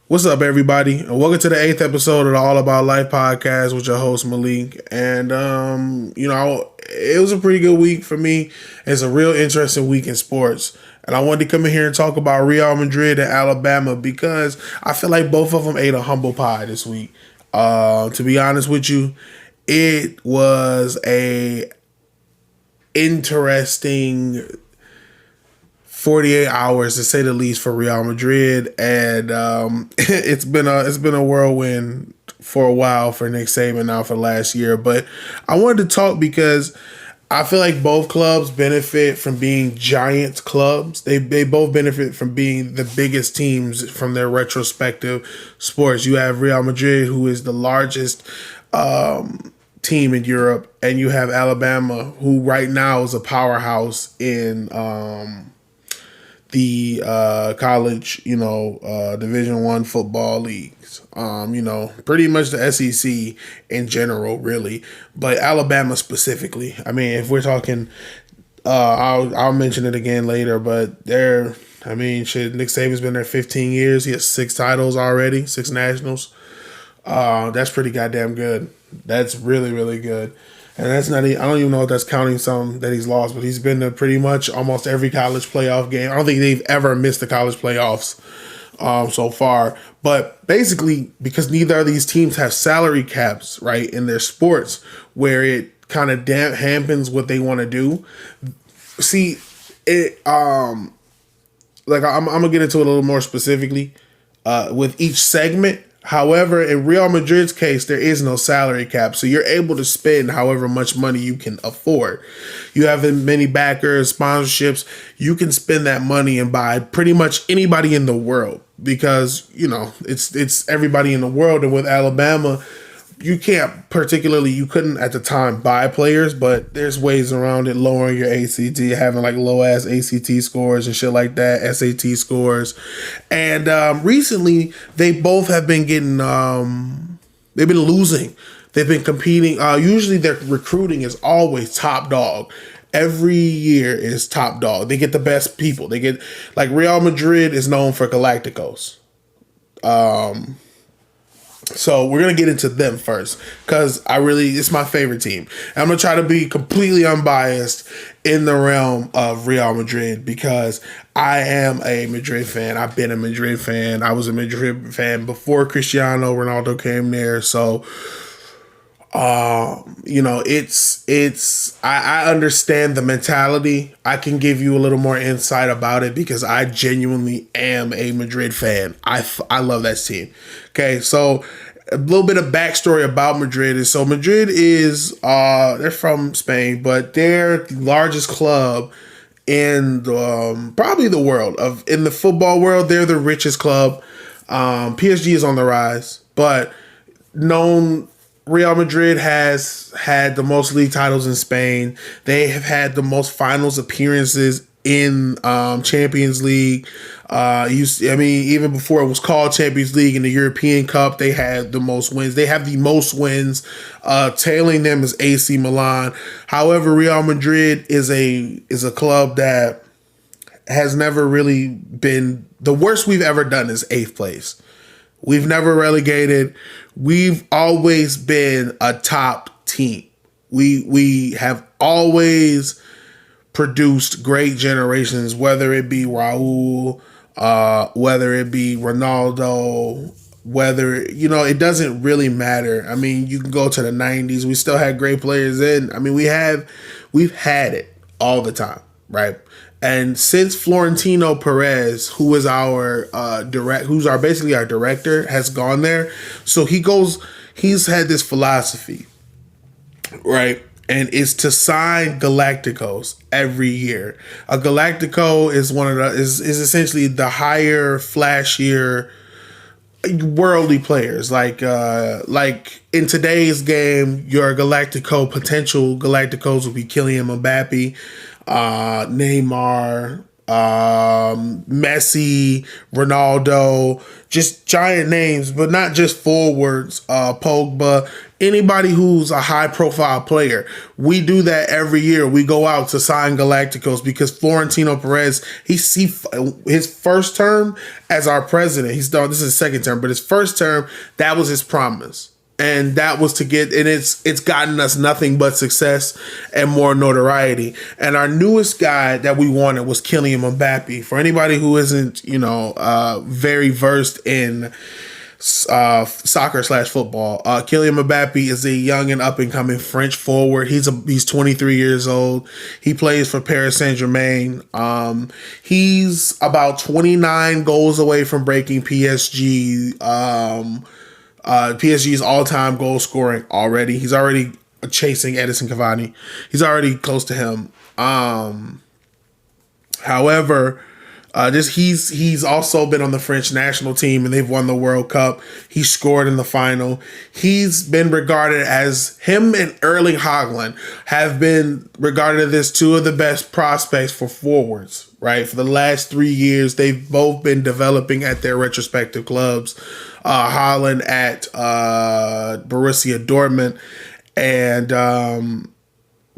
What's up, everybody? And welcome to the eighth episode of the All About Life podcast with your host Malik. And it was a pretty good week for me. It's a real interesting week in sports. And I wanted to come in here and talk about Real Madrid and Alabama because I feel like both of them ate a humble pie this week. To be honest with you, it was a interesting 48 hours to say the least for Real Madrid, and it's been a whirlwind for a while for Nick Saban now for last year. But I wanted to talk because I feel like both clubs benefit from being giant clubs. They both benefit from being the biggest teams from their retrospective sports. You have Real Madrid, who is the largest team in Europe, and you have Alabama, who right now is a powerhouse in the college, Division I football leagues. Pretty much the SEC in general, really, but Alabama specifically. I mean, if we're talking, I'll mention it again later, but Nick Saban's been there 15 years. He has 6 titles already, 6 nationals. That's pretty goddamn good. That's really, really good. And that's not, I don't even know if that's counting some that he's lost, but he's been to pretty much almost every college playoff game. I don't think they've ever missed the college playoffs so far. But basically, because neither of these teams have salary caps, right, in their sports, where it kind of dampens what they want to do. See, I'm going to get into it a little more specifically with each segment. However, in Real Madrid's case, there is no salary cap, so you're able to spend however much money you can afford. You have many backers, sponsorships. You can spend that money and buy pretty much anybody in the world because, it's everybody in the world. And with Alabama, you couldn't at the time buy players, but there's ways around it, lowering your ACT, having like low ass ACT scores and shit like that, SAT scores. And recently they both have been they've been losing. They've been competing. Usually their recruiting is always top dog. Every year is top dog. They get the best people. They get, like, Real Madrid is known for Galacticos. So we're going to get into them first because it's my favorite team. And I'm going to try to be completely unbiased in the realm of Real Madrid because I am a Madrid fan. I've been a Madrid fan. I was a Madrid fan before Cristiano Ronaldo came there. So, I understand the mentality. I can give you a little more insight about it because I genuinely am a Madrid fan. I love that team. Okay, so a little bit of backstory about Madrid is, so Madrid is they're from Spain, but they're the largest club in probably the world. In the football world, they're the richest club. PSG is on the rise, but Real Madrid has had the most league titles in Spain. They have had the most finals appearances in Champions League. Even before it was called Champions League, in the European Cup, they had the most wins. They have the most wins. Tailing them is AC Milan. However, Real Madrid is a club that has never really been. The worst we've ever done is 8th place. We've never relegated. We've always been a top team. We have always produced great generations, whether it be Raul, whether it be Ronaldo, it doesn't really matter. I mean, you can go to the 90s. We still had great players then. I mean, we've had it all the time, right? And since Florentino Perez, who is basically our director, has gone there, so he's had this philosophy, right? And it's to sign Galacticos every year. A Galactico is is essentially the higher, flashier, worldly players. Like in today's game, your potential Galacticos would be Kylian Mbappe, Neymar, Messi, Ronaldo, just giant names, but not just forwards, Pogba, anybody who's a high profile player. We do that every year. We go out to sign Galacticos because Florentino Perez, his first term as our president, this is his second term, but his first term, that was his promise. And that was to get, and it's gotten us nothing but success and more notoriety. And our newest guy that we wanted was Kylian Mbappe. For anybody who isn't, very versed in soccer/football, Kylian Mbappe is a young and up and coming French forward. He's 23 years old. He plays for Paris Saint-Germain. He's about 29 goals away from breaking PSG's all-time goal scoring already. He's already chasing Edison Cavani. He's already close to him. However, he's also been on the French national team and they've won the World Cup. He scored in the final. He's been regarded as, him and Erling Haaland have been regarded as two of the best prospects for forwards. Right, for the last 3 years, they've both been developing at their respective clubs. Haaland at Borussia Dortmund, and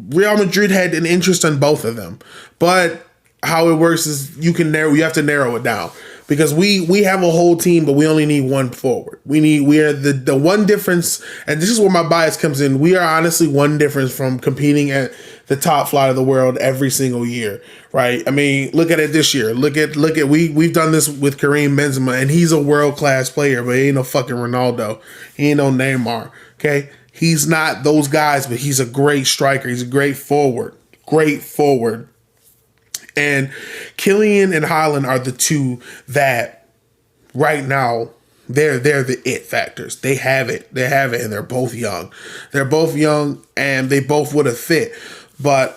Real Madrid had an interest in both of them. But how it works is you have to narrow it down because we have a whole team, but we only need one forward. We are the one difference, and this is where my bias comes in. We are honestly one difference from competing at the top flight of the world every single year, right? I mean, look at it this year. Look at we've done this with Karim Benzema, and he's a world class player, but he ain't no fucking Ronaldo. He ain't no Neymar. Okay, he's not those guys, but he's a great striker. He's a great forward. And Kylian and Haaland are the two that right now they're the it factors. They have it, and they're both young. And they both would have fit. But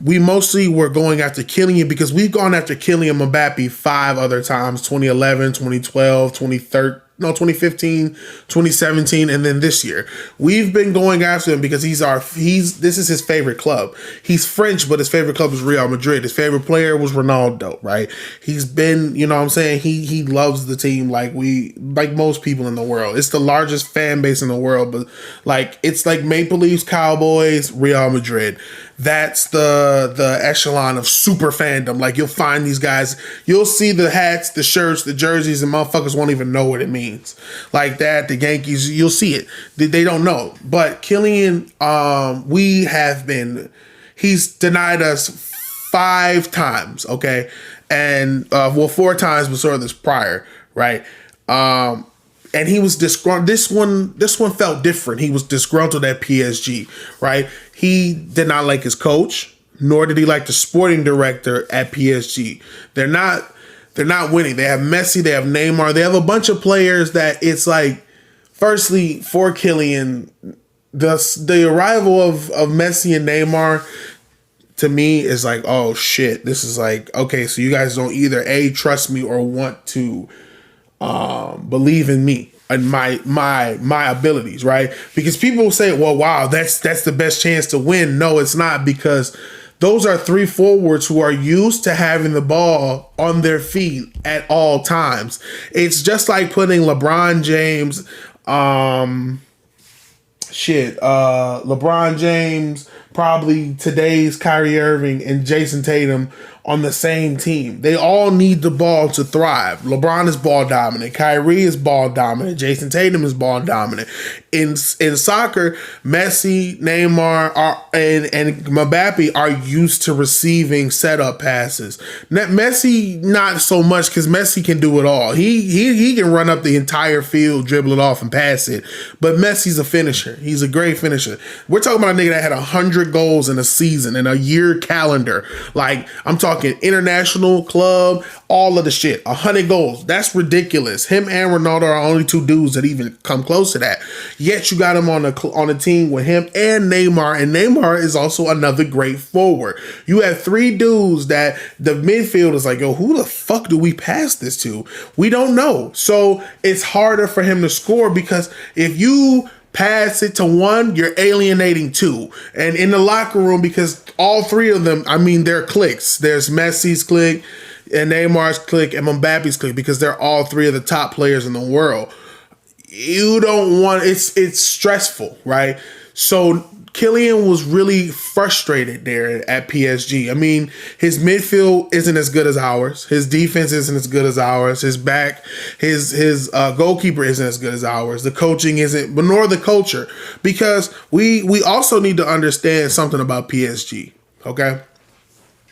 we mostly were going after Kylian because we've gone after Kylian Mbappe 5 other times: 2011, 2012, 2015, 2017, and then this year. We've been going after him because this is his favorite club. He's French, but his favorite club is Real Madrid. His favorite player was Ronaldo, right? He's been, you know what I'm saying? He loves the team like most people in the world. It's the largest fan base in the world, but it's like Maple Leafs, Cowboys, Real Madrid. That's the echelon of super fandom. Like, you'll find these guys, you'll see the hats, the shirts, the jerseys, and motherfuckers won't even know what it means. Like that, the Yankees, you'll see it. They don't know. But Kylian, he's denied us 5 times, okay? And 4 times before this prior, right? And he was disgruntled. This one felt different. He was disgruntled at PSG, right? He did not like his coach, nor did he like the sporting director at PSG. They're not winning. They have Messi, they have Neymar, they have a bunch of players that it's like, firstly, for Kylian, the arrival of Messi and Neymar to me is like, oh shit, this is like, okay, so you guys don't either A, trust me, or want to believe in me and my abilities, right? Because people will say, well, wow, that's the best chance to win. No, it's not, because those are 3 forwards who are used to having the ball on their feet at all times. It's just like putting LeBron James, LeBron James, probably today's Kyrie Irving, and Jason Tatum on the same team. They all need the ball to thrive. LeBron is ball dominant. Kyrie is ball dominant. Jason Tatum is ball dominant. In soccer, Messi, Neymar, and Mbappe are used to receiving setup passes. Messi, not so much, because Messi can do it all. He can run up the entire field, dribble it off, and pass it. But Messi's a finisher. He's a great finisher. We're talking about a nigga that had 100 goals in a season, in a year calendar. Like, I'm talking international, club, all of the shit. 100 goals. That's ridiculous. Him and Ronaldo are only 2 dudes that even come close to that. Yet you got him on a team with him and Neymar is also another great forward. You have 3 dudes that the midfield is like, yo, who the fuck do we pass this to? We don't know. So it's harder for him to score, because if you Pass it to one, you're alienating two. And in the locker room, because all three of them, I mean, they're cliques. There's Messi's clique and Neymar's clique and Mbappe's clique, because they're all three of the top players in the world. You don't want, it's stressful, right? So Kylian was really frustrated there at PSG. I mean, his midfield isn't as good as ours. His defense isn't as good as ours. His goalkeeper isn't as good as ours. The coaching isn't, but nor the culture. Because we also need to understand something about PSG. Okay,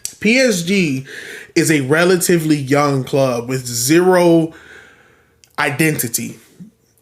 PSG is a relatively young club with zero identity.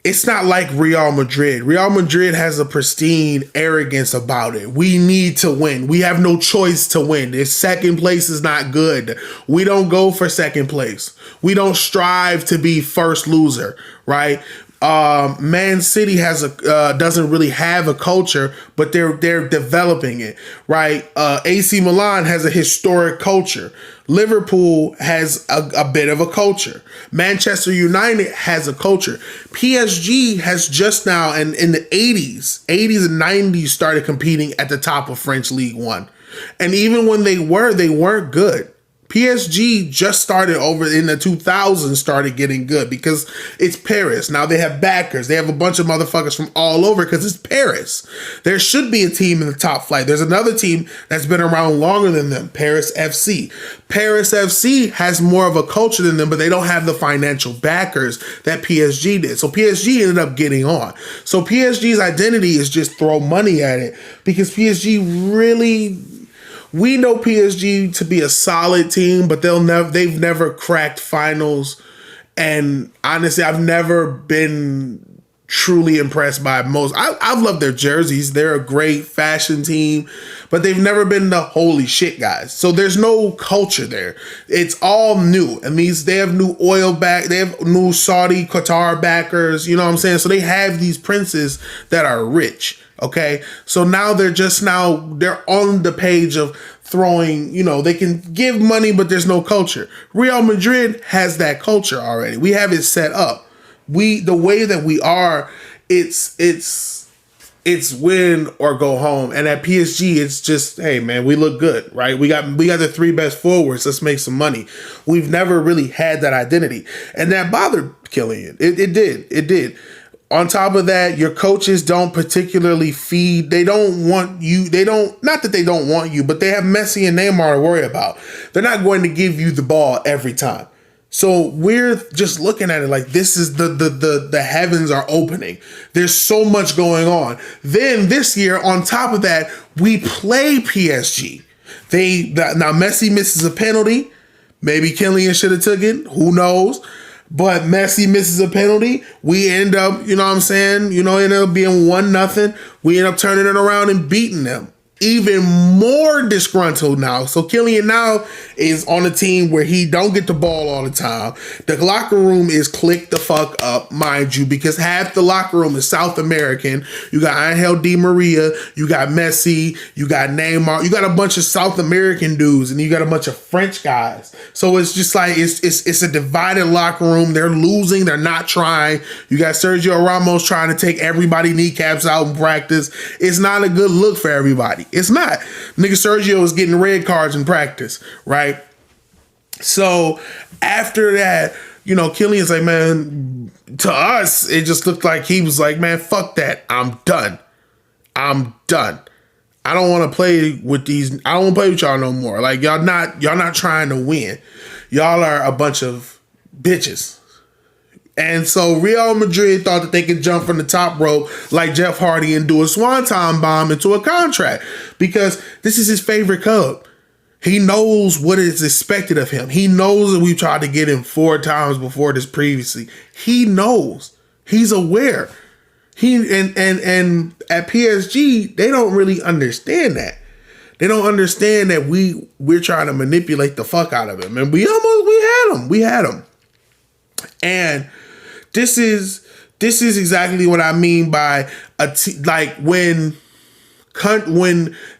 It's not like Real Madrid. Real Madrid has a pristine arrogance about it. We need to win. We have no choice to win. If second place is not good, we don't go for second place. We don't strive to be first loser, right? Man City doesn't really have a culture, but they're developing it, right? AC Milan has a historic culture. Liverpool has a bit of a culture. Manchester United has a culture. PSG has just now, and in the 80s and 90s, started competing at the top of French League One. And even when they weren't good. PSG just started over in the 2000s, started getting good because it's Paris. Now they have backers. They have a bunch of motherfuckers from all over because it's Paris. There should be a team in the top flight. There's another team that's been around longer than them, Paris FC. Paris FC has more of a culture than them, but they don't have the financial backers that PSG did. So PSG ended up getting on. So PSG's identity is just throw money at it because PSG really... We know PSG to be a solid team, but they've never cracked finals. And honestly, I've never been truly impressed by most. I've loved their jerseys. They're a great fashion team, but they've never been the holy shit guys. So there's no culture there. It's all new. It means they have new they have new Saudi, Qatar backers. You know what I'm saying? So they have these princes that are rich. Okay, so now they're on the page of throwing, they can give money, but there's no culture. Real Madrid has that culture already. We have it set up. The way that we are, it's win or go home. And at PSG, it's just, hey man, we look good, right? We got the three best forwards. Let's make some money. We've never really had that identity, and that bothered Kylian. It did. On top of that, your coaches don't particularly feed. They don't want you. Not that they don't want you, but they have Messi and Neymar to worry about. They're not going to give you the ball every time. So we're just looking at it like this is the heavens are opening. There's so much going on. Then this year, on top of that, we play PSG. Now Messi misses a penalty. Maybe Kylian should have took it. Who knows? But Messi misses a penalty. We end up, end up being 1-0. We end up turning it around and beating them. Even more disgruntled now. So Kylian now is on a team where he don't get the ball all the time. The locker room is clicked the fuck up, mind you, because half the locker room is South American. You got Angel Di Maria, you got Messi, you got Neymar, you got a bunch of South American dudes, and you got a bunch of French guys. So it's just like it's a divided locker room. They're losing, they're not trying. You got Sergio Ramos trying to take everybody kneecaps out in practice. It's not a good look for everybody. It's not. Nigga Sergio is getting red cards in practice, right? So after that, Kylian's like, man, to us, it just looked like he was like, man, fuck that. I'm done. I don't want to play with these. I don't want to play with y'all no more. Like y'all not trying to win. Y'all are a bunch of bitches. And so Real Madrid thought that they could jump from the top rope like Jeff Hardy and do a swanton bomb into a contract because this is his favorite club. He knows what is expected of him. He knows that we tried to get him 4 times before this previously. He knows. He's aware. And at PSG, they don't really understand that. They don't understand that we're trying to manipulate the fuck out of him. And we had him. And this is exactly what I mean by like when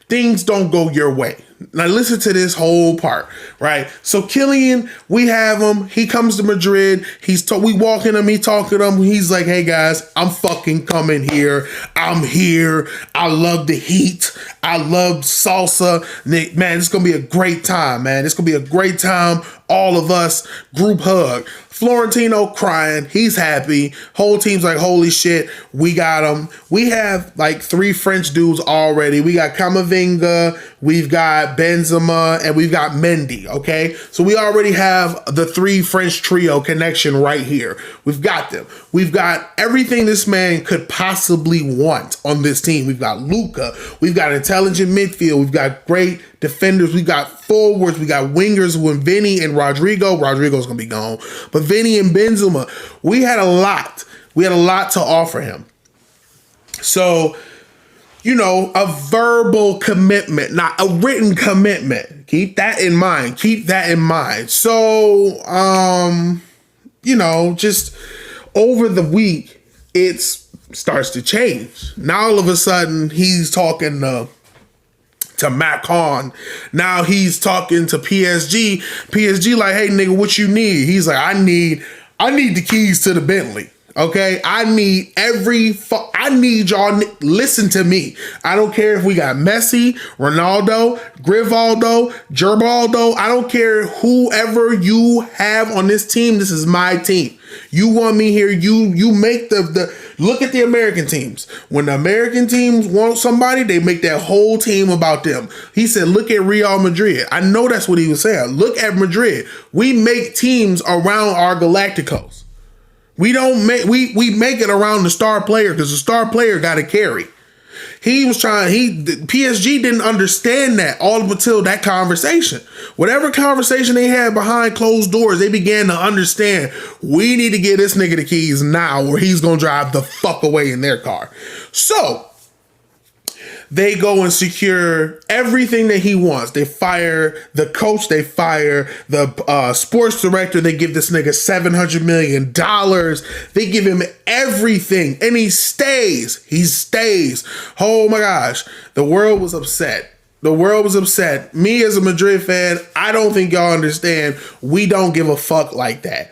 things don't go your way. Now listen to this whole part, right? So Kylian, we have him. He comes to Madrid. We walking him. He talking to him. He's like, "Hey guys, I'm fucking coming here. I'm here. I love the heat. I love salsa. Nick, man, it's gonna be a great time, man. It's gonna be a great time. All of us group hug." Florentino crying. He's happy. Whole team's like, holy shit, we got him. We have like 3 French dudes already. We got Camavinga, we've got Benzema, and we've got Mendy, okay? So we already have the 3 French trio connection right here. We've got them. We've got everything this man could possibly want on this team. We've got Luka. We've got intelligent midfield. We've got great defenders. We got forwards. We got wingers with Vinny and Rodrigo. Rodrigo's going to be gone. But Vinny and Benzema, we had a lot. We had a lot to offer him. So, you know, a verbal commitment, not a written commitment. Keep that in mind. Keep that in mind. So, you know, just over the week, it starts to change. Now, all of a sudden, he's talking to Macron. Now he's talking to PSG. PSG like, hey nigga, what you need? He's like, I need the keys to the Bentley. Okay, I need y'all. Listen to me. I don't care if we got Messi, Ronaldo, Grivaldo, Gerbaldo. I don't care whoever you have on this team. This is my team. You want me here? You make the look at the American teams. When the American teams want somebody, they make that whole team about them. He said, look at Real Madrid. I know that's what he was saying. Look at Madrid. We make teams around our Galacticos. We don't make we make it around the star player because the star player got to carry. PSG didn't understand that all up until that conversation. Whatever conversation they had behind closed doors, they began to understand we need to get this nigga the keys now or he's going to drive the fuck away in their car. So they go and secure everything that he wants. They fire the coach. They fire the sports director. They give this nigga $700 million. They give him everything. And he stays. He stays. Oh my gosh. The world was upset. The world was upset. Me as a Madrid fan, I don't think y'all understand. We don't give a fuck like that.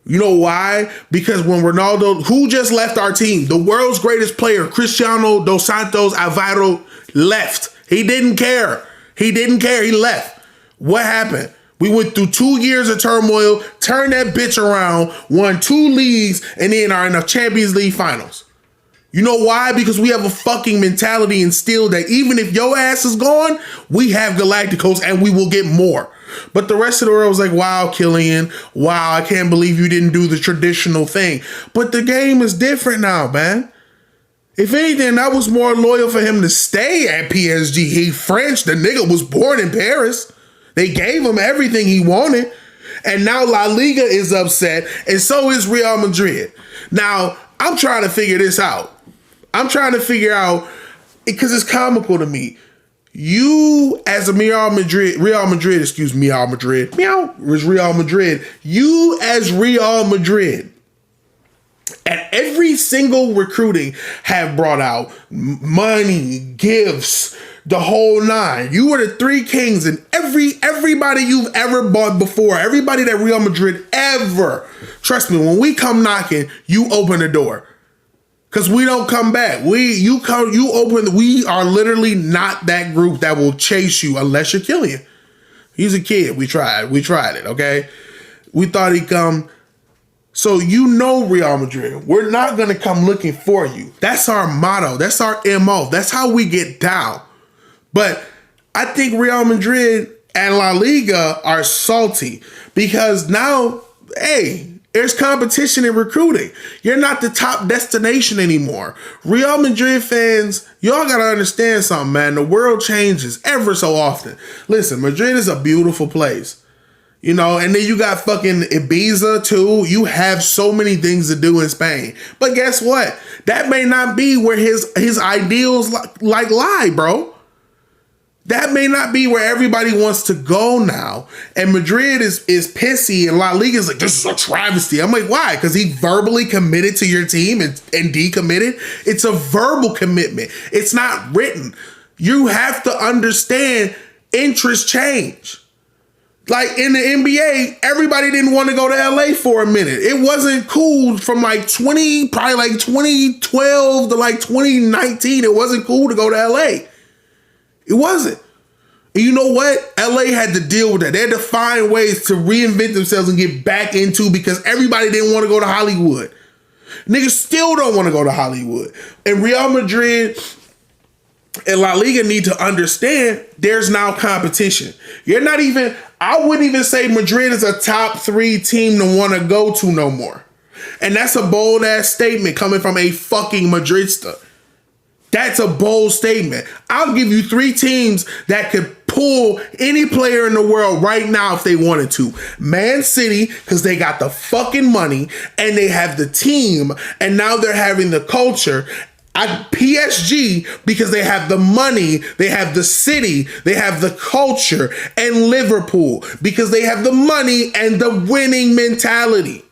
You know why? Because when Ronaldo, who just left our team, the world's greatest player, Cristiano dos Santos Aveiro, left. He didn't care. He didn't care. He left. What happened? We went through 2 years of turmoil, turned that bitch around, won 2 leagues, and then are in the Champions League finals. You know why? Because we have a fucking mentality instilled that even if your ass is gone, we have Galacticos and we will get more. But the rest of the world was like, wow, Kylian, wow, I can't believe you didn't do the traditional thing. But the game is different now, man. If anything, I was more loyal for him to stay at PSG. He French, the nigga was born in Paris. They gave him everything he wanted. And now La Liga is upset, and so is Real Madrid. Now, I'm trying to figure this out. I'm trying to figure out, because it's comical to me. You as a Real Madrid, you as Real Madrid, at every single recruiting have brought out money, gifts, the whole 9. You were the 3 kings, and everybody you've ever bought before, everybody that Real Madrid ever, trust me, when we come knocking, you open the door. Because we don't come back. We are literally not that group that will chase you unless you're Kylian. He's a kid. We tried it, okay? We thought he'd come. So you know Real Madrid. We're not going to come looking for you. That's our motto. That's our MO. That's how we get down. But I think Real Madrid and La Liga are salty because now, hey, there's competition in recruiting. You're not the top destination anymore. Real Madrid fans, y'all got to understand something, man. The world changes ever so often. Listen, Madrid is a beautiful place. You know, and then you got fucking Ibiza too. You have so many things to do in Spain. But guess what? That may not be where his ideals like lie, bro. That may not be where everybody wants to go now. And Madrid is pissy, and La Liga is like, this is a travesty. I'm like, why? Because he verbally committed to your team and decommitted? It's a verbal commitment. It's not written. You have to understand interests change. Like in the NBA, everybody didn't want to go to LA for a minute. It wasn't cool from like 2012 to like 2019. It wasn't cool to go to LA. It wasn't. And you know what? LA had to deal with that. They had to find ways to reinvent themselves and get back into, because everybody didn't want to go to Hollywood. Niggas still don't want to go to Hollywood. And Real Madrid and La Liga need to understand there's now competition. You're not even, I wouldn't even say Madrid is a top 3 team to want to go to no more. And that's a bold ass statement coming from a fucking Madridista. That's a bold statement. I'll give you 3 teams that could pull any player in the world right now if they wanted to. Man City, because they got the fucking money and they have the team, and now they're having the culture. PSG, because they have the money, they have the city, they have the culture. And Liverpool, because they have the money and the winning mentality.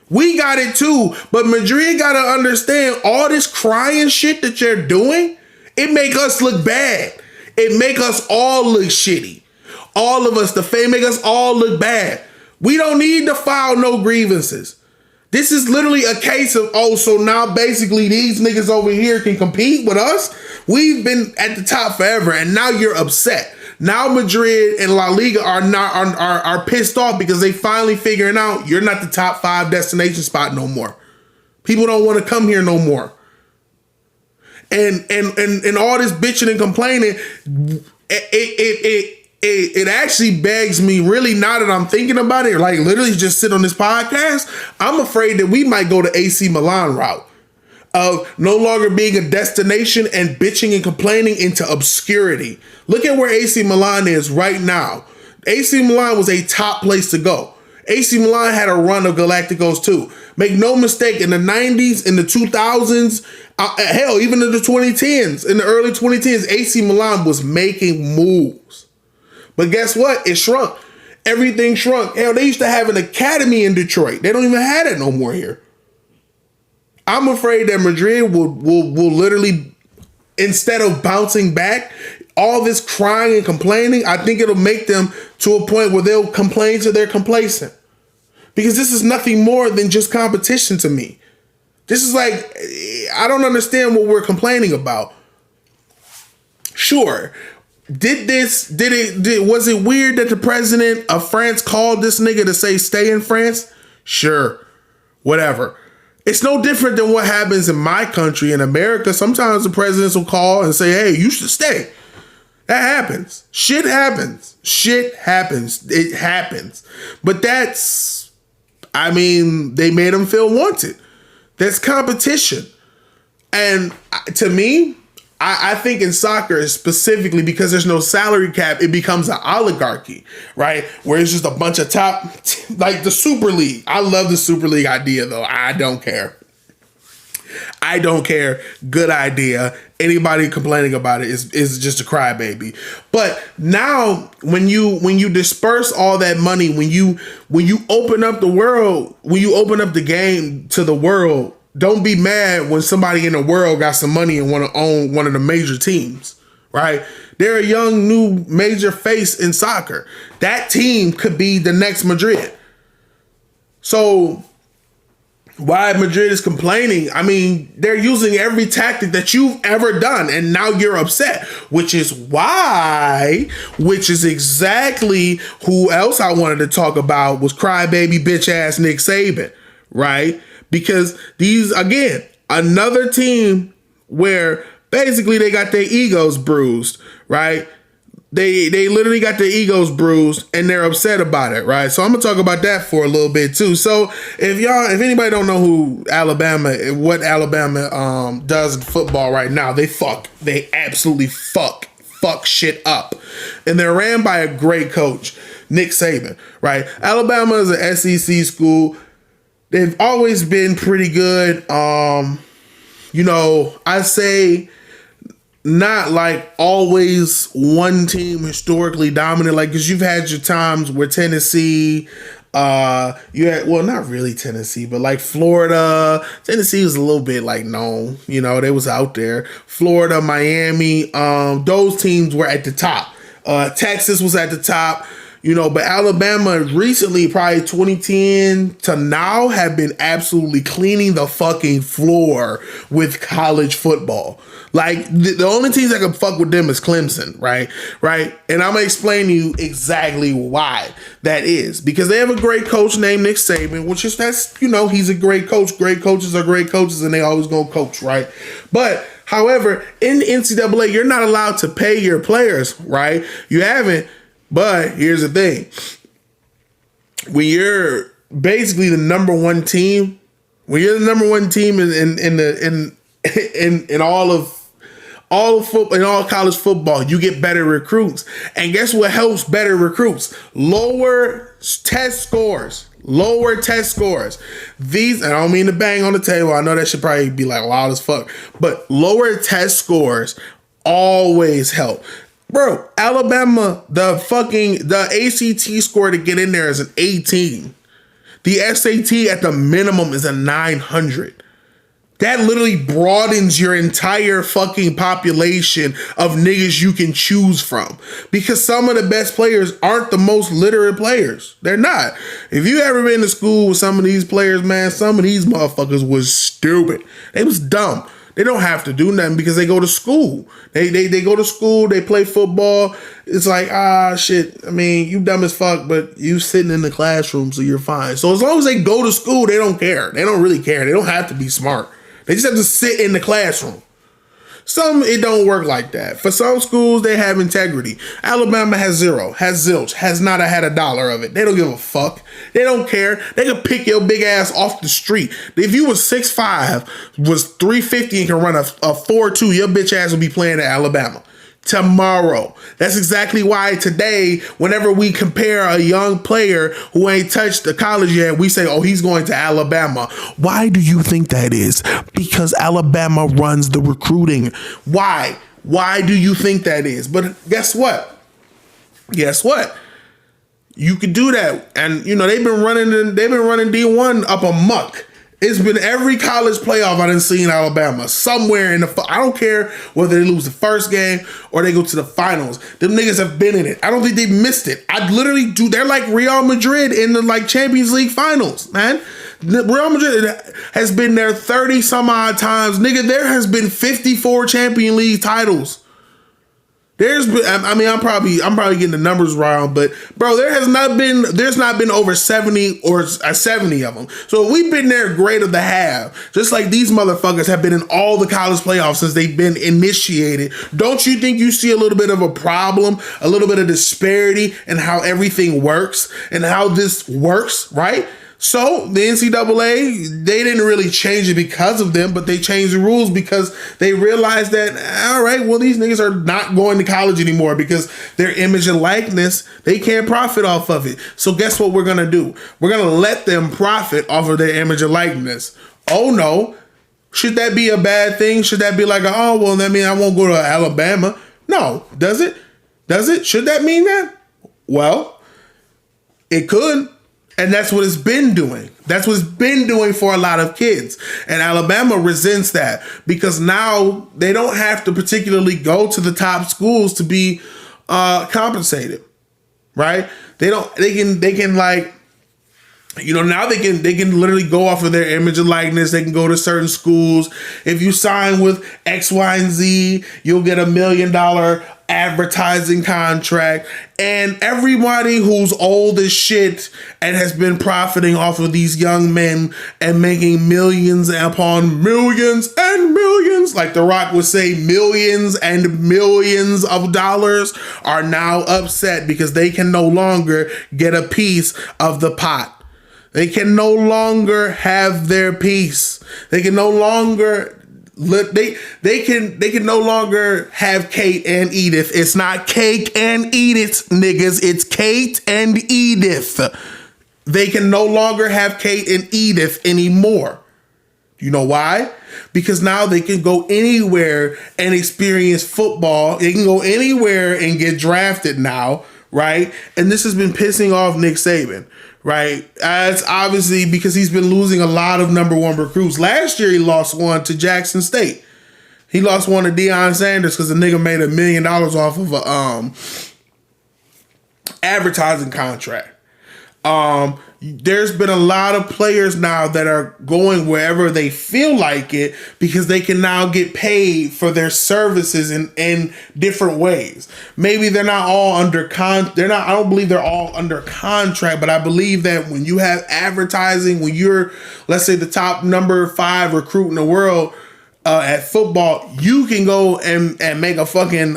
We got it too, but Madrid got to understand all this crying shit that you're doing, it make us look bad. It make us all look shitty. All of us, the fame, make us all look bad. We don't need to file no grievances. This is literally a case of, oh, so now basically these niggas over here can compete with us? We've been at the top forever, and now you're upset. Now Madrid and La Liga are pissed off because they finally figuring out you're not the top 5 destination spot no more. People don't want to come here no more. And all this bitching and complaining, it actually begs me, really, now that I'm thinking about it, like literally just sit on this podcast, I'm afraid that we might go the AC Milan route of no longer being a destination and bitching and complaining into obscurity. Look at where AC Milan is right now. AC Milan was a top place to go. AC Milan had a run of Galacticos too. Make no mistake, in the 90s, in the 2000s, hell, even in the 2010s, in the early 2010s, AC Milan was making moves. But guess what? It shrunk. Everything shrunk. Hell, they used to have an academy in Detroit. They don't even have it no more here. I'm afraid that Madrid will literally, instead of bouncing back, all this crying and complaining, I think it'll make them to a point where they'll complain till they're complacent. Because this is nothing more than just competition to me. This is like, I don't understand what we're complaining about. Sure. Was it weird that the president of France called this nigga to say stay in France? Sure. Whatever. It's no different than what happens in my country, in America. Sometimes the presidents will call and say, hey, you should stay. That happens. Shit happens. Shit happens. It happens. But that's, I mean, they made them feel wanted. That's competition. And to me, I think in soccer specifically, because there's no salary cap, it becomes an oligarchy, right? Where it's just a bunch of top, like the Super League. I love the Super League idea, though. I don't care. I don't care. Good idea. Anybody complaining about it is just a crybaby. But now, when you disperse all that money, when you open up the world, when you open up the game to the world, don't be mad when somebody in the world got some money and want to own one of the major teams, right? They're a young, new major face in soccer. That team could be the next Madrid. So why Madrid is complaining, I mean, they're using every tactic that you've ever done, and now you're upset, which is exactly who else I wanted to talk about was crybaby bitch ass Nick Saban, right? Because these, again, another team where basically they got their egos bruised, right? They literally got their egos bruised and they're upset about it, right? So I'm gonna talk about that for a little bit too. So if anybody don't know what Alabama does in football right now, they absolutely fuck shit up. And they're ran by a great coach, Nick Saban, right? Alabama is an SEC school. They've always been pretty good. I say not like always one team historically dominant, like, because you've had your times where Tennessee, not really Tennessee, but like Florida. Tennessee was a little bit like known, they was out there. Florida, Miami, those teams were at the top Texas was at the top. But Alabama recently, probably 2010 to now, have been absolutely cleaning the fucking floor with college football. Like, the only teams that can fuck with them is Clemson, right? And I'm going to explain to you exactly why that is. Because they have a great coach named Nick Saban, he's a great coach. Great coaches are great coaches, and they always gonna coach, right? But, however, in the NCAA, you're not allowed to pay your players, right? You haven't. But here's the thing. When you're basically the number one team, in all college football, you get better recruits. And guess what helps better recruits? Lower test scores. These, and I don't mean to bang on the table. I know that should probably be like loud as fuck. But lower test scores always help. Bro, Alabama, the ACT score to get in there is an 18. The SAT at the minimum is a 900. That literally broadens your entire fucking population of niggas you can choose from. Because some of the best players aren't the most literate players. They're not. If you ever been to school with some of these players, man, some of these motherfuckers was stupid. They was dumb. They don't have to do nothing because they go to school. They go to school, they play football. It's like, shit, I mean, you dumb as fuck, but you sitting in the classroom, so you're fine. So as long as they go to school, they don't care. They don't really care. They don't have to be smart. They just have to sit in the classroom. Some, it don't work like that. For some schools, they have integrity. Alabama has zero, has zilch, has not had a dollar of it. They don't give a fuck. They don't care. They can pick your big ass off the street. If you was 6'5", was 350 and can run a 4.2, your bitch ass will be playing at Alabama tomorrow. That's exactly why today, whenever we compare a young player who ain't touched the college yet, we say, oh, he's going to Alabama. Why do you think that is? Because Alabama runs the recruiting. Why? Why do you think that is? But guess what? You could do that. And they've been running D1 up a muck. It's been every college playoff I done seen Alabama somewhere in the. I don't care whether they lose the first game or they go to the finals. Them niggas have been in it. I don't think they missed it. I literally do. They're like Real Madrid in the Champions League finals, man. Real Madrid has been there 30 some odd times, nigga. There has been 54 Champions League titles. I'm probably getting the numbers wrong, but bro, there's not been over 70 or 70 of them. So we've been there greater than half, just like these motherfuckers have been in all the college playoffs since they've been initiated. Don't you think you see a little bit of a problem, a little bit of disparity in how everything works and how this works, right? So the NCAA, they didn't really change it because of them, but they changed the rules because they realized that, all right, well, these niggas are not going to college anymore because their image and likeness, they can't profit off of it. So guess what we're going to do? We're going to let them profit off of their image and likeness. Oh, no. Should that be a bad thing? Should that be like, oh, well, that means I won't go to Alabama? No. Does it? Should that mean that? Well, it could. And that's what it's been doing. That's what it's been doing for a lot of kids. And Alabama resents that because now they don't have to particularly go to the top schools to be compensated, right? Now they can literally go off of their image and likeness. They can go to certain schools. If you sign with X, Y, and Z, you'll get $1 million advertising contract. And everybody who's old as shit and has been profiting off of these young men and making millions upon millions and millions, like The Rock would say, millions and millions of dollars, are now upset because they can no longer get a piece of the pot. They can no longer have their piece. They can no longer they can no longer have Kate and Edith. It's not Cake and Edith, niggas. It's Kate and Edith. They can no longer have Kate and Edith anymore. You know why? Because now they can go anywhere and experience football. They can go anywhere and get drafted now, right? And this has been pissing off Nick Saban. Right. It's obviously because he's been losing a lot of number one recruits. Last year, he lost one to Jackson State. He lost one to Deion Sanders because the nigga made $1 million off of advertising contract. There's been a lot of players now that are going wherever they feel like it because they can now get paid for their services in different ways. Maybe they're not all under I don't believe they're all under contract, but I believe that when you have advertising, when you're, let's say, the top number 5 recruit in the world, at football, you can go and make a fucking,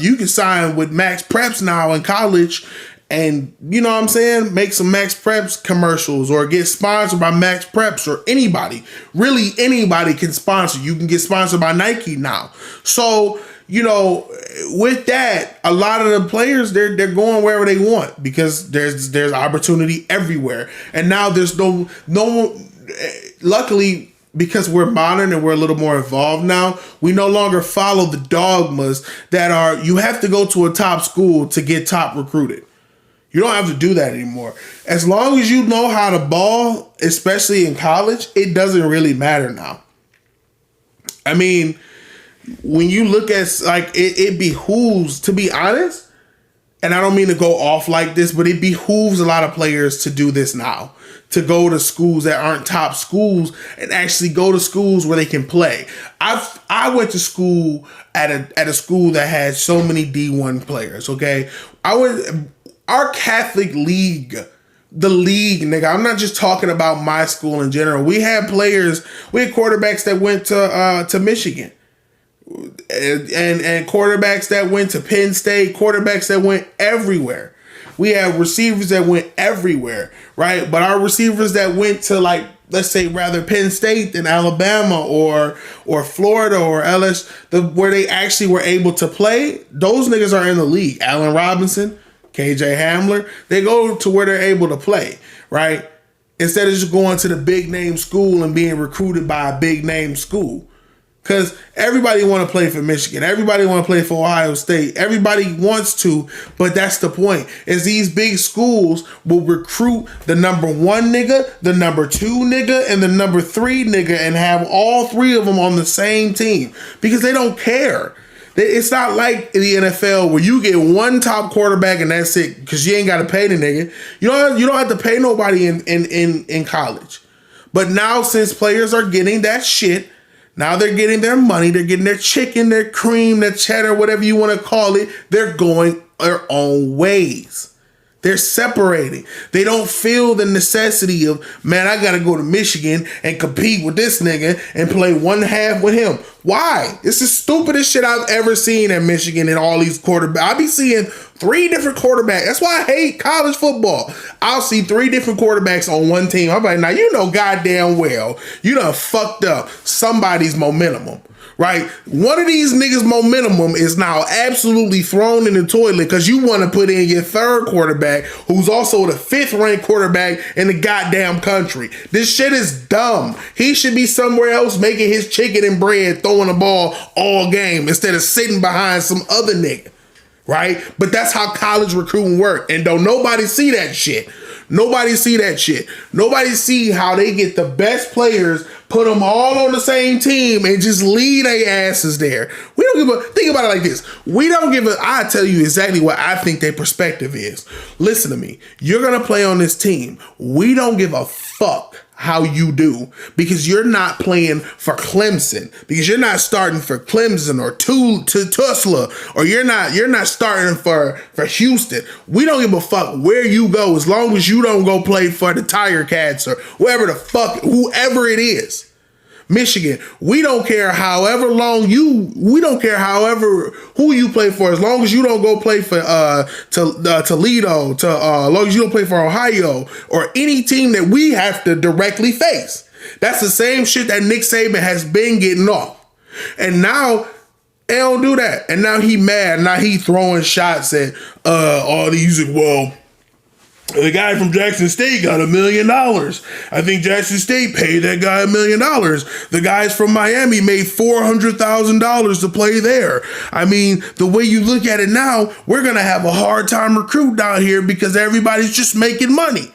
you can sign with Max Preps now in college and, you know what I'm saying, make some Max Preps commercials or get sponsored by Max Preps or anybody. Really, anybody can sponsor. You can get sponsored by Nike now. So, you know, with that, a lot of the players, they're going wherever they want because there's opportunity everywhere. And now there's no luckily, because we're modern and we're a little more evolved now, we no longer follow the dogmas that are, you have to go to a top school to get top recruited. You don't have to do that anymore. As long as you know how to ball, especially in college, it doesn't really matter now. I mean, when you look at, like, it behooves, to be honest, and I don't mean to go off like this, but it behooves a lot of players to do this now. To go to schools that aren't top schools and actually go to schools where they can play. I went to school at a school that had so many D1 players, okay? Our Catholic league, the league, nigga, I'm not just talking about my school in general. We had quarterbacks that went to Michigan. And quarterbacks that went to Penn State, quarterbacks that went everywhere. We have receivers that went everywhere, right? But our receivers that went to, like, let's say rather Penn State than Alabama or Florida or where they actually were able to play, those niggas are in the league. Allen Robinson, KJ Hamler, they go to where they're able to play, right? Instead of just going to the big name school and being recruited by a big name school. Because everybody want to play for Michigan. Everybody want to play for Ohio State. Everybody wants to, but that's the point. Is these big schools will recruit the number 1 nigga, the number 2 nigga, and the number 3 nigga and have all 3 of them on the same team. Because they don't care. It's not like the NFL where you get one top quarterback and that's it. Because you ain't got to pay the nigga. You don't have to pay nobody in college. But now since players are getting that shit, now they're getting their money, they're getting their chicken, their cream, their cheddar, whatever you want to call it. They're going their own ways. They're separating. They don't feel the necessity of, man, I got to go to Michigan and compete with this nigga and play one half with him. Why? It's the stupidest shit I've ever seen at Michigan and all these quarterbacks. I be seeing 3 different quarterbacks. That's why I hate college football. I'll see 3 different quarterbacks on one team. I'm like, now you know goddamn well you done fucked up somebody's momentum. Right? One of these niggas' momentum is now absolutely thrown in the toilet because you want to put in your 3rd quarterback who's also the 5th ranked quarterback in the goddamn country. This shit is dumb. He should be somewhere else making his chicken and bread, throwing the ball all game instead of sitting behind some other nigga. Right? But that's how college recruiting work. And don't nobody see that shit. Nobody see that shit. Nobody see how they get the best players, put them all on the same team, and just leave their asses there. We don't give a, think about it like this. We don't give a, I tell you exactly what I think their perspective is. Listen to me. You're going to play on this team. We don't give a fuck how you do because you're not playing for Clemson, because you're not starting for Clemson or Tulsa, or you're not starting for Houston. We don't give a fuck where you go as long as you don't go play for the Tiger Cats or whoever the fuck, whoever it is. Michigan, we don't care however who you play for, as long as you don't go play for Toledo, as long as you don't play for Ohio or any team that we have to directly face. That's the same shit that Nick Saban has been getting off. And now they don't do that. And now he mad. Now he throwing shots at all these, well, the guy from Jackson State got $1 million. I think Jackson State paid that guy $1 million. The guys from Miami made $400,000 to play there. I mean, the way you look at it now, we're going to have a hard time recruiting down here because everybody's just making money.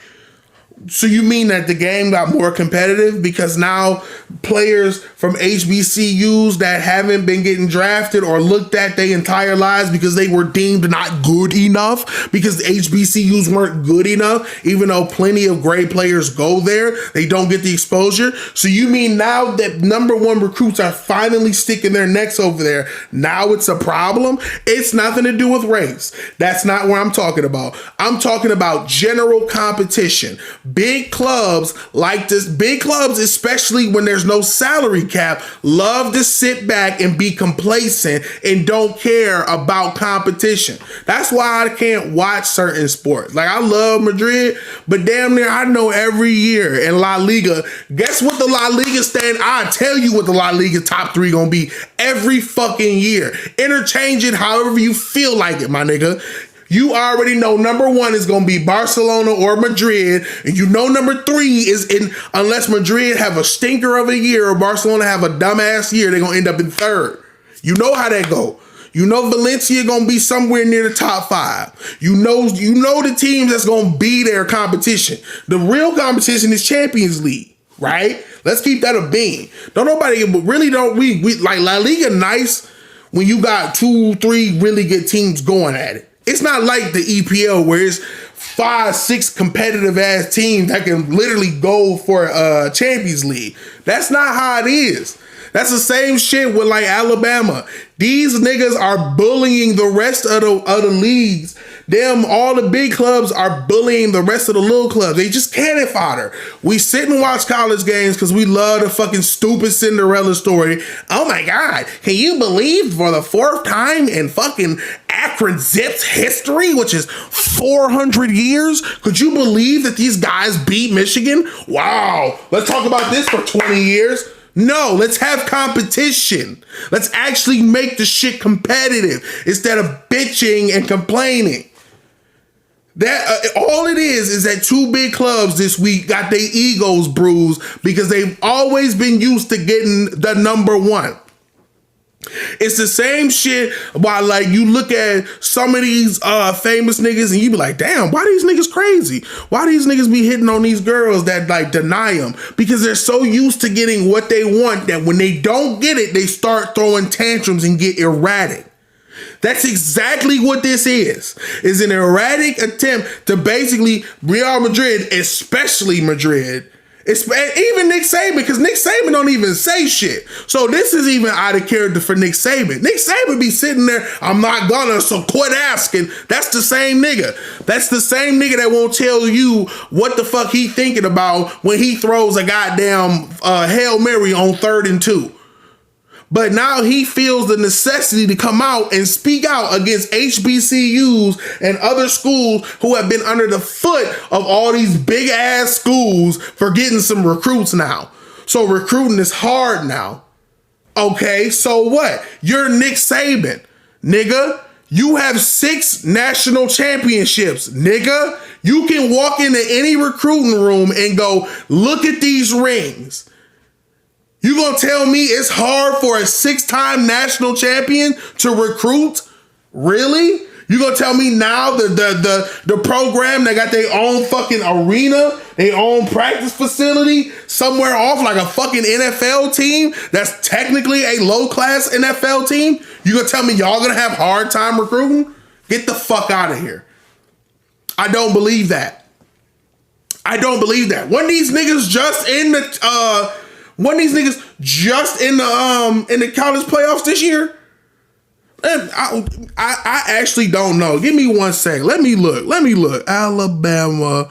So you mean that the game got more competitive because now players from HBCUs that haven't been getting drafted or looked at their entire lives because they were deemed not good enough, because the HBCUs weren't good enough, even though plenty of great players go there, they don't get the exposure. So you mean now that number one recruits are finally sticking their necks over there, now it's a problem? It's nothing to do with race. That's not what I'm talking about. I'm talking about general competition. Big clubs like this, big clubs, especially when there's no salary cap, love to sit back and be complacent and don't care about competition. That's why I can't watch certain sports. Like, I love Madrid, but damn near I know every year in La Liga, guess what the La Liga stand? I tell you what the La Liga top three gonna be every fucking year. Interchange it however you feel like it, my nigga. You already know number one is going to be Barcelona or Madrid. And you know number three is in, unless Madrid have a stinker of a year or Barcelona have a dumbass year, they're going to end up in third. You know how that go. You know Valencia going to be somewhere near the top five. You know the teams that's going to be their competition. The real competition is Champions League, right? Let's keep that a bean. Don't nobody, really don't, we like La Liga nice when you got 2-3 really good teams going at it. It's not like the EPL where it's 5-6 competitive ass teams that can literally go for Champions League. That's not how it is. That's the same shit with like Alabama. These niggas are bullying the rest of the leagues. All the big clubs are bullying the rest of the little clubs. They just cannon fodder. We sit and watch college games because we love the fucking stupid Cinderella story. Oh my God, can you believe for the fourth time in fucking Akron Zips history, which is 400 years, could you believe that these guys beat Michigan? Wow, let's talk about this for 20 years. No, let's have competition. Let's actually make the shit competitive instead of bitching and complaining. That all it is that two big clubs this week got their egos bruised because they've always been used to getting the number one. It's the same shit while like you look at some of these famous niggas and you be like, damn, why these niggas crazy? Why these niggas be hitting on these girls that like deny them? Because they're so used to getting what they want that when they don't get it, they start throwing tantrums and get erratic. That's exactly what this is an erratic attempt to basically Real Madrid, especially Madrid, even Nick Saban, because Nick Saban don't even say shit. So this is even out of character for Nick Saban. Nick Saban be sitting there, I'm not gonna, so quit asking. That's the same nigga. That's the same nigga that won't tell you what the fuck he thinking about when he throws a goddamn Hail Mary on 3rd and 2. But now he feels the necessity to come out and speak out against HBCUs and other schools who have been under the foot of all these big ass schools for getting some recruits now. So recruiting is hard now. Okay, so what? You're Nick Saban, nigga. You have 6 national championships, nigga. You can walk into any recruiting room and go, look at these rings. You gonna tell me it's hard for a 6-time national champion to recruit? Really? You gonna tell me now the program that got their own fucking arena, their own practice facility somewhere off like a fucking NFL team that's technically a low-class NFL team? You gonna tell me y'all gonna have hard time recruiting? Get the fuck out of here. I don't believe that. I don't believe that. When these niggas just in the college playoffs this year? I actually don't know. Give me 1 second. Let me look. Alabama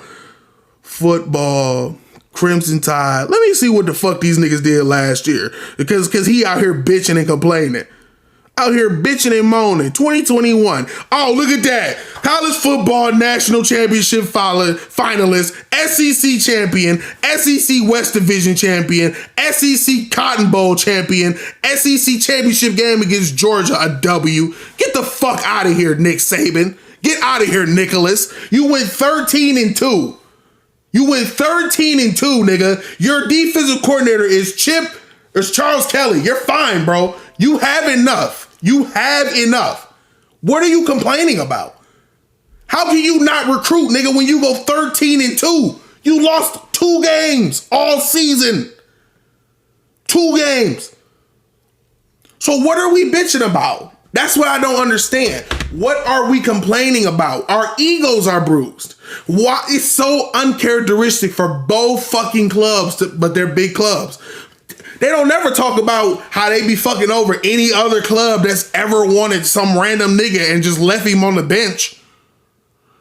football, Crimson Tide. Let me see what the fuck these niggas did last year. Because he out here bitching and complaining. Out here bitching and moaning. 2021. Oh, look at that. College football national championship finalist, SEC champion, SEC West Division champion, SEC Cotton Bowl champion, SEC championship game against Georgia, a W. Get the fuck out of here, Nick Saban. Get out of here, Nicholas. You went 13-2. You went 13-2, nigga. Your defensive coordinator is Charles Kelly. You're fine, bro. You have enough. You have enough. What are you complaining about? How can you not recruit, nigga, when you go 13-2? You lost 2 games all season. 2 games. So what are we bitching about? That's what I don't understand. What are we complaining about? Our egos are bruised. Why? It's so uncharacteristic for both fucking clubs, but they're big clubs. They don't never talk about how they be fucking over any other club that's ever wanted some random nigga and just left him on the bench.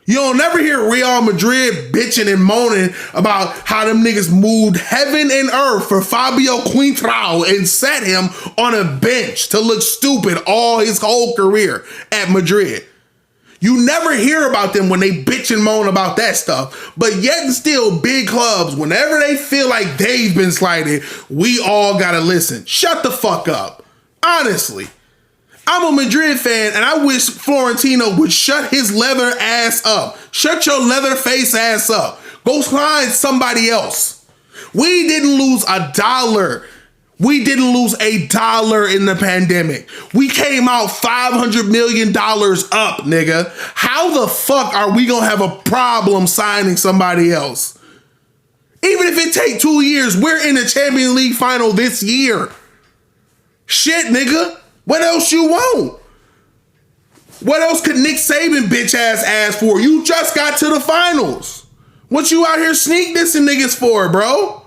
You don't never hear Real Madrid bitching and moaning about how them niggas moved heaven and earth for Fabio Quintrao and set him on a bench to look stupid all his whole career at Madrid. You never hear about them when they bitch and moan about that stuff. But yet and still, big clubs, whenever they feel like they've been slighted, we all gotta listen. Shut the fuck up. Honestly. I'm a Madrid fan, and I wish Florentino would shut his leather ass up. Shut your leather face ass up. Go find somebody else. We didn't lose $1. We didn't lose $1 in the pandemic. We came out $500 million up, nigga. How the fuck are we gonna have a problem signing somebody else? Even if it take 2 years, we're in the Champions League final this year. Shit, nigga. What else you want? What else could Nick Saban bitch ass ask for? You just got to the finals. What you out here sneak dissing niggas for, bro?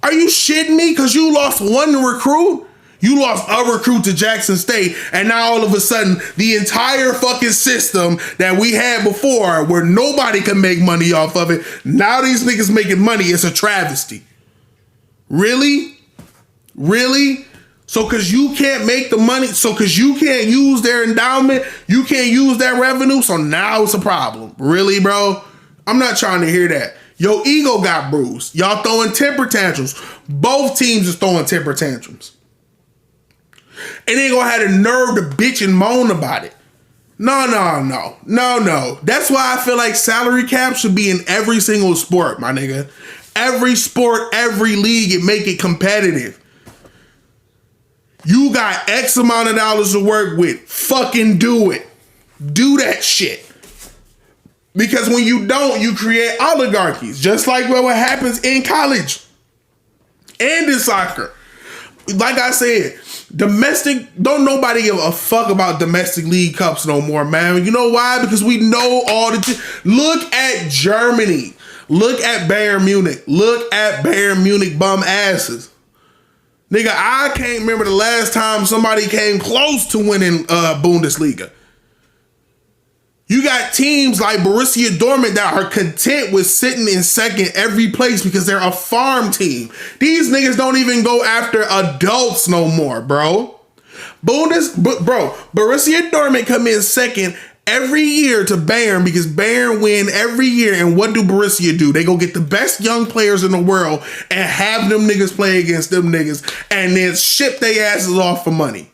Are you shitting me? Because you lost 1 recruit? You lost a recruit to Jackson State, and now all of a sudden, the entire fucking system that we had before where nobody could make money off of it, now these niggas making money. It's a travesty. Really? Really? So because you can't make the money, so because you can't use their endowment, you can't use that revenue, so now it's a problem. Really, bro? I'm not trying to hear that. Your ego got bruised. Y'all throwing temper tantrums. Both teams is throwing temper tantrums. And they gonna have the nerve to bitch and moan about it. No. That's why I feel like salary cap should be in every single sport, my nigga. Every sport, every league, and make it competitive. You got X amount of dollars to work with. Fucking do it. Do that shit. Because when you don't, you create oligarchies. Just like what happens in college and in soccer. Like I said, don't nobody give a fuck about domestic league cups no more, man. You know why? Because we know all look at Germany. Look at Bayern Munich. Look at Bayern Munich bum asses. Nigga, I can't remember the last time somebody came close to winning Bundesliga. You got teams like Borussia Dortmund that are content with sitting in second every place because they're a farm team. These niggas don't even go after adults no more, bro. Borussia Dortmund come in second every year to Bayern because Bayern win every year. And what do Borussia do? They go get the best young players in the world and have them niggas play against them niggas and then ship their asses off for money.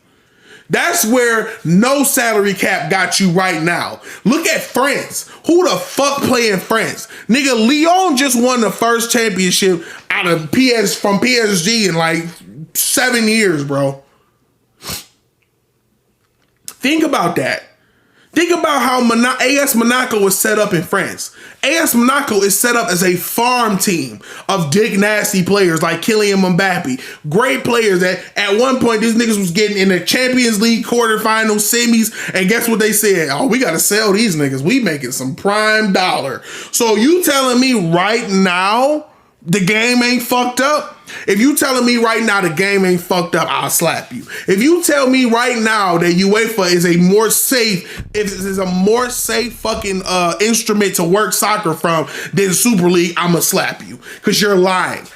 That's where no salary cap got you right now. Look at France. Who the fuck play in France? Nigga, Lyon just won the first championship out of from PSG in like 7 years, bro. Think about that. Think about how AS Monaco is set up in France. AS Monaco is set up as a farm team of dick nasty players like Kylian Mbappe. Great players that at one point these niggas was getting in the Champions League quarterfinals, semis, and guess what they said? Oh, we got to sell these niggas. We making some prime dollar. So you telling me right now the game ain't fucked up? If you telling me right now the game ain't fucked up, I'll slap you. If you tell me right now that UEFA is a more safe fucking instrument to work soccer from than Super League, I'ma slap you. Because you're lying.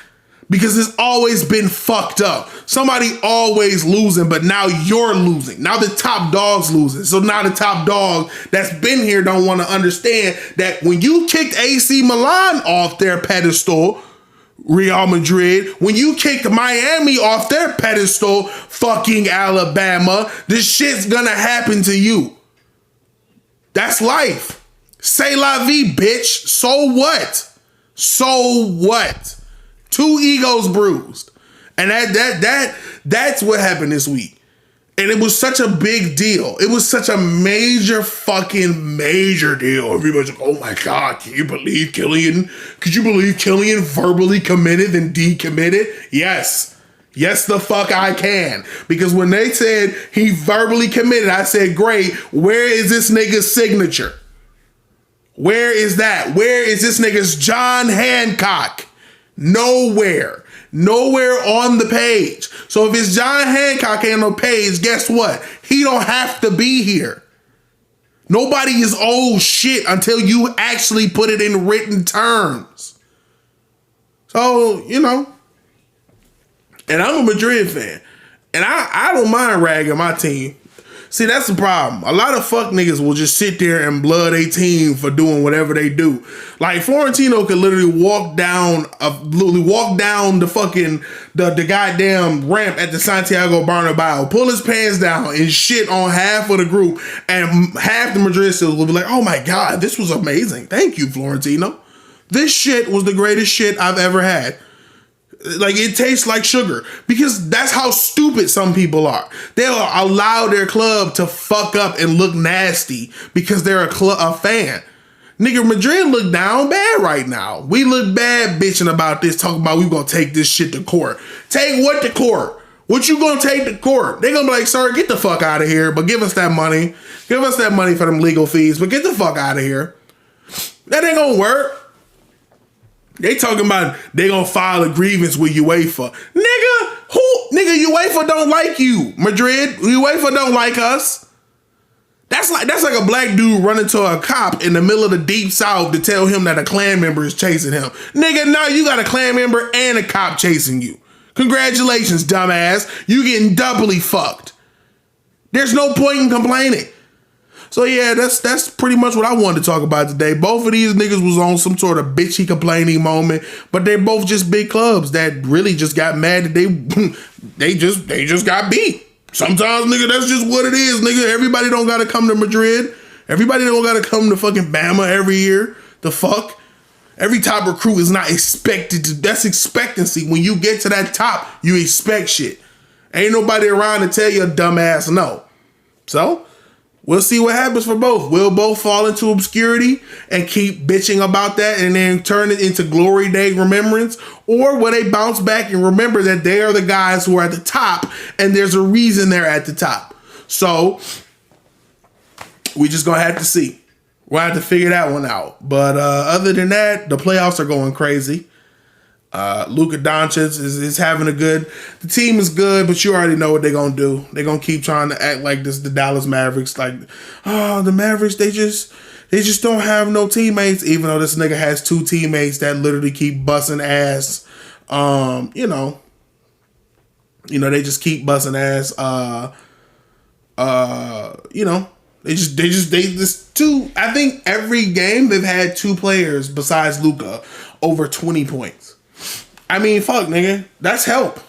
Because it's always been fucked up. Somebody always losing, but now you're losing. Now the top dog's losing. So now the top dog that's been here don't want to understand that when you kicked AC Milan off their pedestal, Real Madrid, when you kicked Miami off their pedestal, fucking Alabama, this shit's gonna happen to you. That's life. C'est la vie, bitch. So what? So what? 2 egos bruised. And that's what happened this week. And it was such a big deal. It was such a major deal. Everybody's like, oh my God, can you believe Kylian? Could you believe Kylian verbally committed and decommitted? Yes. Yes, the fuck I can. Because when they said he verbally committed, I said, great, where is this nigga's signature? Where is that? Where is this nigga's John Hancock? Nowhere. Nowhere on the page. So if it's John Hancock ain't on the page, guess what? He don't have to be here. Nobody is old shit until you actually put it in written terms. So, you know. And I'm a Madrid fan. And I don't mind ragging my team. See, that's the problem. A lot of fuck niggas will just sit there and blood a team for doing whatever they do. Like Florentino could literally walk down the fucking the goddamn ramp at the Santiago Bernabeu, pull his pants down and shit on half of the group, and half the Madrid still will be like, "Oh my God, this was amazing. Thank you, Florentino. This shit was the greatest shit I've ever had." Like, it tastes like sugar, because that's how stupid some people are. They'll allow their club to fuck up and look nasty because they're a fan. Nigga, Madrid look down bad right now. We look bad bitching about this, talking about we gonna take this shit to court. Take what to court? What you gonna take to court? They gonna be like, sir, get the fuck out of here, but give us that money. Give us that money for them legal fees, but get the fuck out of here. That ain't gonna work. They talking about they gonna file a grievance with UEFA. Nigga, UEFA don't like you. Madrid, UEFA don't like us. That's like a black dude running to a cop in the middle of the deep south to tell him that a Klan member is chasing him. Nigga, now you got a Klan member and a cop chasing you. Congratulations, dumbass. You getting doubly fucked. There's no point in complaining. So yeah, that's pretty much what I wanted to talk about today. Both of these niggas was on some sort of bitchy complaining moment, but they're both just big clubs that really just got mad that they just got beat. Sometimes, nigga, that's just what it is, nigga. Everybody don't gotta come to Madrid. Everybody don't gotta come to fucking Bama every year. The fuck? Every top recruit is not expected to. That's expectancy. When you get to that top, you expect shit. Ain't nobody around to tell you a dumbass no. So we'll see what happens for both. We'll both fall into obscurity and keep bitching about that and then turn it into glory day remembrance? Or will they bounce back and remember that they are the guys who are at the top and there's a reason they're at the top? So we just gonna have to see. We'll have to figure that one out. But other than that, the playoffs are going crazy. Luka Doncic is having the team is good, but you already know what they're going to do. They're going to keep trying to act like the Dallas Mavericks. Like, oh, the Mavericks, they just don't have no teammates, even though this nigga has two teammates that literally keep busting ass. They just keep busting ass. I think every game they've had two players besides Luka over 20 points. I mean, fuck, nigga. That's help.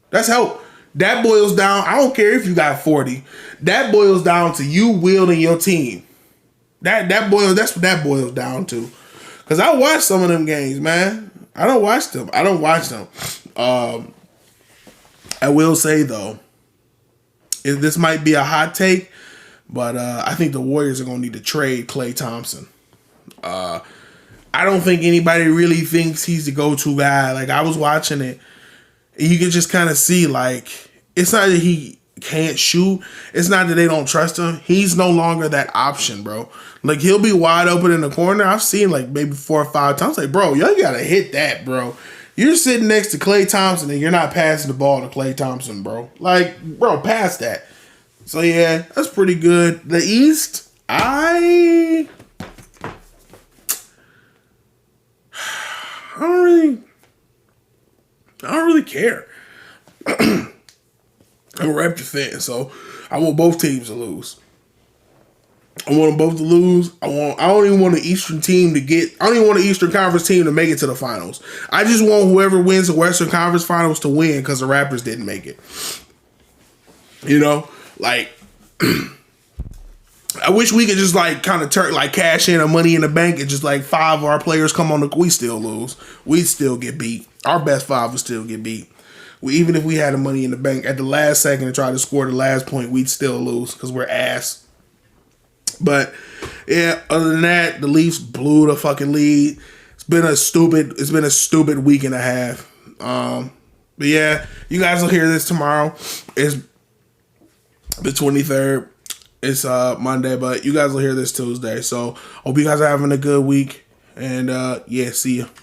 That's help. That boils down. I don't care if you got 40. That boils down to you wielding your team. That's what that boils down to. Cause I watch some of them games, man. I don't watch them. I will say though, this might be a hot take, but I think the Warriors are gonna need to trade Klay Thompson. I don't think anybody really thinks he's the go-to guy. Like, I was watching it, and you can just kind of see, like, it's not that he can't shoot. It's not that they don't trust him. He's no longer that option, bro. Like, he'll be wide open in the corner. I've seen, like, maybe 4 or 5 times. Like, bro, y'all gotta hit that, bro. You're sitting next to Klay Thompson, and you're not passing the ball to Klay Thompson, bro. Like, bro, pass that. So, yeah, that's pretty good. The East, I don't really care. I'm a Raptor fan, so I want both teams to lose. I want them both to lose. I don't even want an Eastern team to get. I don't even want an Eastern Conference team to make it to the finals. I just want whoever wins the Western Conference Finals to win because the Raptors didn't make it. You know, like. I wish we could just like kind of cash in a Money in the Bank and just like 5 of our players come on we still lose. We still get beat. Our best 5 will still get beat. even if we had the money in the bank at the last second to try to score the last point, we'd still lose because we're ass. But yeah, other than that, the Leafs blew the fucking lead. It's been a stupid week and a half. But yeah, you guys will hear this tomorrow. It's the 23rd. It's Monday, but you guys will hear this Tuesday. So hope you guys are having a good week. And yeah, see ya.